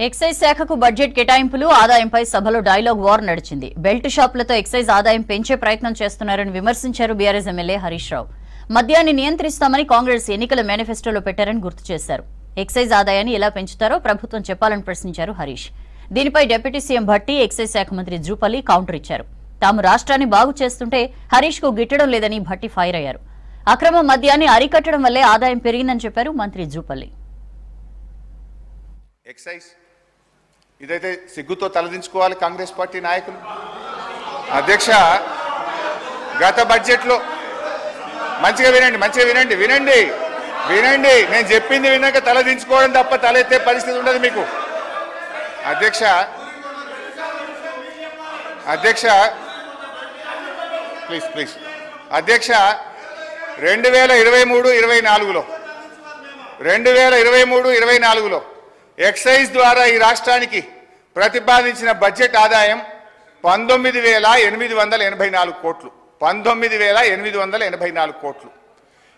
Excise శాఖకు budget కేటాయింపులు ఆదాయంపై సభలో డైలాగ్ వార్ నడిచింది. బెల్ట్ షాపులతో ఎక్సైజ్ ఆదాయం పెంచే ప్రయత్నం చేస్తున్నారని విమర్శించారు బీఆర్ఎస్ ఎమ్మెల్యే హరీష్ రావు. మద్యాన్ని నియంత్రిస్తామని కాంగ్రెస్ ఎన్నికల మేనిఫెస్టోలో పెట్టారని గుర్తు చేశారు. ఎక్సైజ్ ఆదాయాన్ని ఎలా పెంచుతారో ప్రభుత్వం చెప్పాలని ప్రశ్నించారు హరీష్. దీనిపై డిప్యూటీ సీఎం భట్టి, ఎక్సైజ్ శాఖ మంత్రి జూపల్లి కౌంటర్ ఇచ్చారు. తాము రాష్ట్రాన్ని బాగు చేస్తుంటే హరీష్ కు గిట్టడం లేదని భట్టి ఫైర్ అయ్యారు. అక్రమ మద్యాన్ని అరికట్టడం వల్లే ఆదాయం పెరిగిందని చెప్పారు మంత్రి జూపల్లి. ఎక్సైజ్ ఇదైతే సిగ్గుతో తలదించుకోవాలి కాంగ్రెస్ పార్టీ నాయకులు. అధ్యక్ష, గత బడ్జెట్లో మంచిగా వినండి నేను చెప్పింది విన్నాక తలదించుకోవడం తప్ప తలెత్తే పరిస్థితి ఉండదు మీకు. అధ్యక్ష ప్లీజ్. అధ్యక్ష, 2023-24లో ఎక్సైజ్ ద్వారా ఈ రాష్ట్రానికి ప్రతిపాదించిన బడ్జెట్ ఆదాయం 19,884 కోట్లు. 19,884 కోట్లు.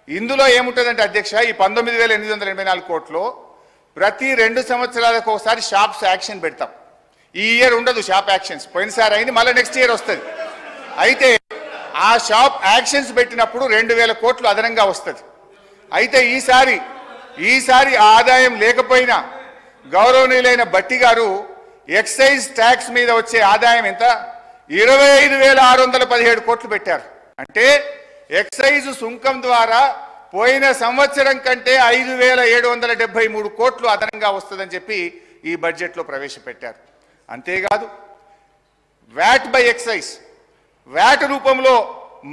ఇందులో ఏముంటుందంటే అధ్యక్ష, ఈ 19,884 కోట్లు ప్రతి 2 సంవత్సరాలకు ఒకసారి షాప్స్ యాక్షన్ పెడతాం. ఈ ఇయర్ ఉండదు షాప్ యాక్షన్స్, పోయినసారి అయింది, మళ్ళీ నెక్స్ట్ ఇయర్ వస్తుంది. అయితే ఆ షాప్ యాక్షన్స్ పెట్టినప్పుడు 2,000 కోట్లు అదనంగా వస్తుంది. అయితే ఈసారి ఆదాయం లేకపోయినా గౌరవనీయులైన భట్టి గారు ఎక్సైజ్ ట్యాక్స్ మీద వచ్చే ఆదాయం ఎంత 25,617 కోట్లు పెట్టారు. అంటే ఎక్సైజ్ సుంకం ద్వారా పోయిన సంవత్సరం కంటే 5,773 కోట్లు అదనంగా వస్తుందని చెప్పి ఈ బడ్జెట్లో ప్రవేశపెట్టారు. అంతేకాదు వ్యాట్ బై ఎక్సైజ్, వ్యాట్ రూపంలో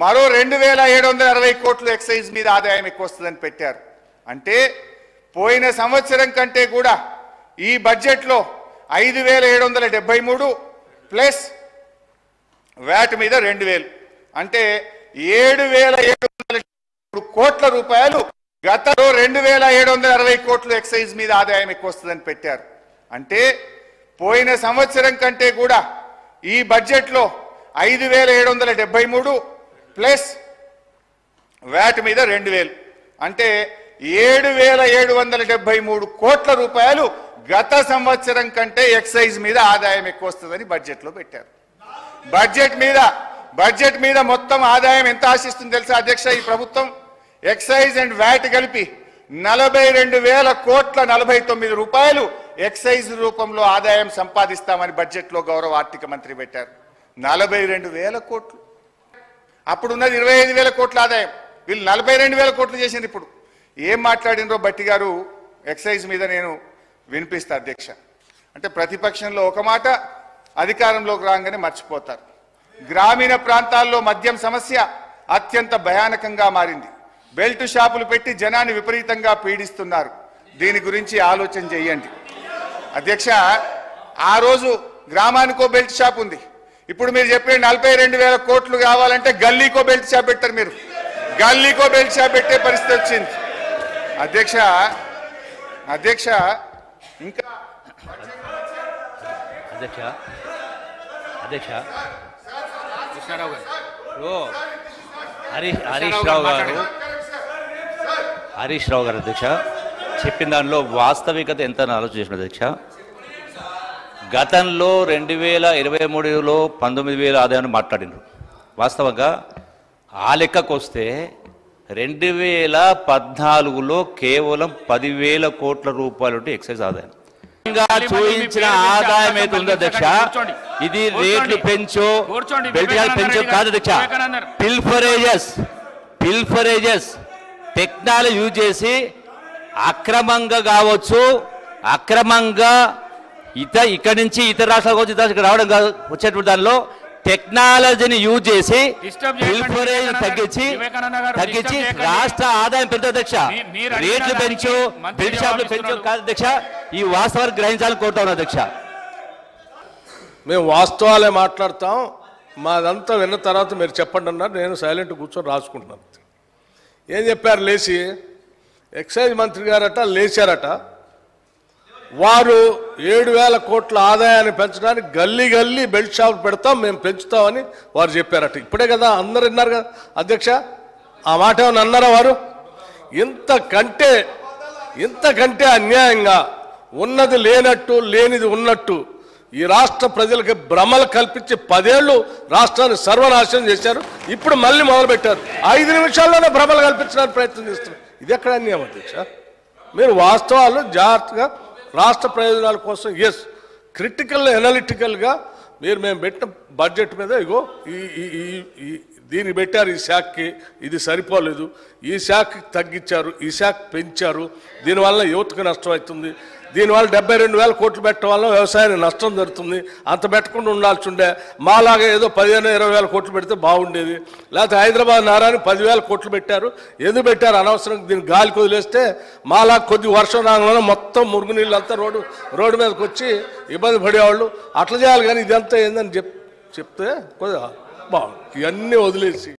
మరో 2,760 కోట్లు ఎక్సైజ్ మీద ఆదాయం ఎక్కువ వస్తుందని పెట్టారు. అంటే పోయిన సంవత్సరం కంటే కూడా ఈ బడ్జెట్లో 5,773 ప్లస్ వ్యాట్ మీద 2,000 అంటే 7,773 కోట్ల రూపాయలు గతంలో 2,760 కోట్లు ఎక్సైజ్ మీద ఆదాయం ఎక్కువ వస్తుందని పెట్టారు. అంటే పోయిన సంవత్సరం కంటే కూడా ఈ బడ్జెట్లో 5,773 ప్లస్ వ్యాట్ మీద 2,000 అంటే 7,773 కోట్ల రూపాయలు గత సంవత్సరం కంటే ఎక్సైజ్ మీద ఆదాయం ఎక్కువ వస్తుందని బడ్జెట్లో పెట్టారు. బడ్జెట్ మీద మొత్తం ఆదాయం ఎంత ఆశిస్తుంది తెలుసా అధ్యక్ష? ఈ ప్రభుత్వం ఎక్సైజ్ అండ్ వ్యాట్ కలిపి 42,000 కోట్ల 49 రూపాయలు ఎక్సైజ్ రూపంలో ఆదాయం సంపాదిస్తామని బడ్జెట్లో గౌరవ ఆర్థిక మంత్రి పెట్టారు. 42,000 కోట్లు. అప్పుడున్నది 25,000 కోట్ల ఆదాయం, వీళ్ళు 42,000 కోట్లు చేసింది. ఇప్పుడు ఏం మాట్లాడినరో భట్టి గారు ఎక్సైజ్ మీద నేను వినిపిస్తా అధ్యక్ష. అంటే ప్రతిపక్షంలో ఒక మాట, అధికారంలోకి రాగానే మర్చిపోతారు. గ్రామీణ ప్రాంతాల్లో మద్యం సమస్య అత్యంత భయానకంగా మారింది. బెల్ట్ షాపులు పెట్టి జనాన్ని విపరీతంగా పీడిస్తున్నారు. దీని గురించి ఆలోచన చేయండి అధ్యక్ష. ఆ రోజు గ్రామానికో బెల్ట్ షాప్ ఉంది. ఇప్పుడు మీరు చెప్పే 42,000 కోట్లు కావాలంటే గల్లీకో బెల్ట్ షాప్ పెట్టారు. మీరు గల్లీకో బెల్ట్ షాప్ పెట్టే పరిస్థితి వచ్చింది అధ్యక్ష. ఇంకా అధ్యక్ష హరీష్ రావు గారు అధ్యక్ష చెప్పిన దానిలో వాస్తవికత ఎంత ఆలోచించిన అధ్యక్ష. గతంలో 2023లో 19,000 ఆదాయాన్ని మాట్లాడినారు. వాస్తవంగా ఆ లెక్కకు వస్తే 2014లో కేవలం 10,000 కోట్ల రూపాయలు ఎక్సైజ్ ఆదాయం చూపించిన ఆదాయం అయితే ఉంది అధ్యక్ష. ఇది రేట్లు పెంచో బెల్ట్ పెంచో కాదు అధ్యక్ష. పిల్ఫరేజెస్ టెక్నాలజీ యూజ్ చేసి అక్రమంగా కావచ్చు, అక్రమంగా ఇక్కడి నుంచి ఇతర రాష్ట్రాలకు వచ్చి ఇక్కడ రావడం కాదు, వచ్చేటువంటి దానిలో టెక్నాలజీని యూజ్ చేసి తగ్గించి రాష్ట్ర ఆదాయం పెంచు అధ్యక్ష. రేట్లు పెంచు, బెల్ట్ షాపులు పెంచు కాదు అధ్యక్ష. ఈ వాస్తవాన్ని గ్రహించాలని కోరుతాను అధ్యక్ష. మేము వాస్తవాలే మాట్లాడతాం. మాదంతా విన్న తర్వాత మీరు చెప్పండి అన్నారు. నేను సైలెంట్ కూర్చొని రాసుకుంటున్నాను. ఏం చెప్పారు? లేచి ఎక్సైజ్ మంత్రి గారట లేచారట, వారు 7,000 కోట్ల ఆదాయాన్ని పెంచడానికి గల్లీ బెల్ట్ షాప్ పెడతాం, మేము పెంచుతామని వారు చెప్పారట. ఇప్పుడే కదా అందరు విన్నారు కదా అధ్యక్ష. ఆ మాట ఏమన్నా అన్నారా వారు? ఇంతకంటే అన్యాయంగా ఉన్నది లేనట్టు లేనిది ఉన్నట్టు ఈ రాష్ట్ర ప్రజలకి భ్రమలు కల్పించి 10 ఏళ్ళు రాష్ట్రాన్ని సర్వనాశనం చేశారు. ఇప్పుడు మళ్ళీ మొదలుపెట్టారు. 5 నిమిషాల్లోనే భ్రమలు కల్పించడానికి ప్రయత్నం చేస్తున్నారు. ఇది ఎక్కడ అన్యాయం అధ్యక్ష? మీరు వాస్తవాలు జాగ్రత్తగా రాష్ట్ర ప్రయోజనాల కోసం క్రిటికల్ ఎనాలిటికల్గా మేము పెట్టిన బడ్జెట్ మీద ఇగో దీన్ని పెట్టారు. ఈ శాఖకి ఇది సరిపోలేదు, ఈ శాఖకి తగ్గించారు, ఈ శాఖ పెంచారు, దీనివల్ల యువతకు నష్టం అవుతుంది, దీనివల్ల 72,000 కోట్లు పెట్టడం వల్ల వ్యవసాయానికి నష్టం జరుగుతుంది, అంత పెట్టకుండా ఉండాల్సి ఉండే, మాలాగా ఏదో 15,000-20,000 కోట్లు పెడితే బాగుండేది, లేకపోతే హైదరాబాద్ నగరానికి 10,000 కోట్లు పెట్టారు, ఎందుకు పెట్టారు అనవసరం, దీన్ని గాలికి వదిలేస్తే మాలాగా కొద్ది వర్షం రాగానే మొత్తం మురుగునీళ్ళంతా రోడ్డు మీదకి వచ్చి ఇబ్బంది పడేవాళ్ళు, అట్లా చేయాలి. కానీ ఇదంతా ఏందని చెప్తే కొద్దిగా బాగుంది. ఇవన్నీ వదిలేసి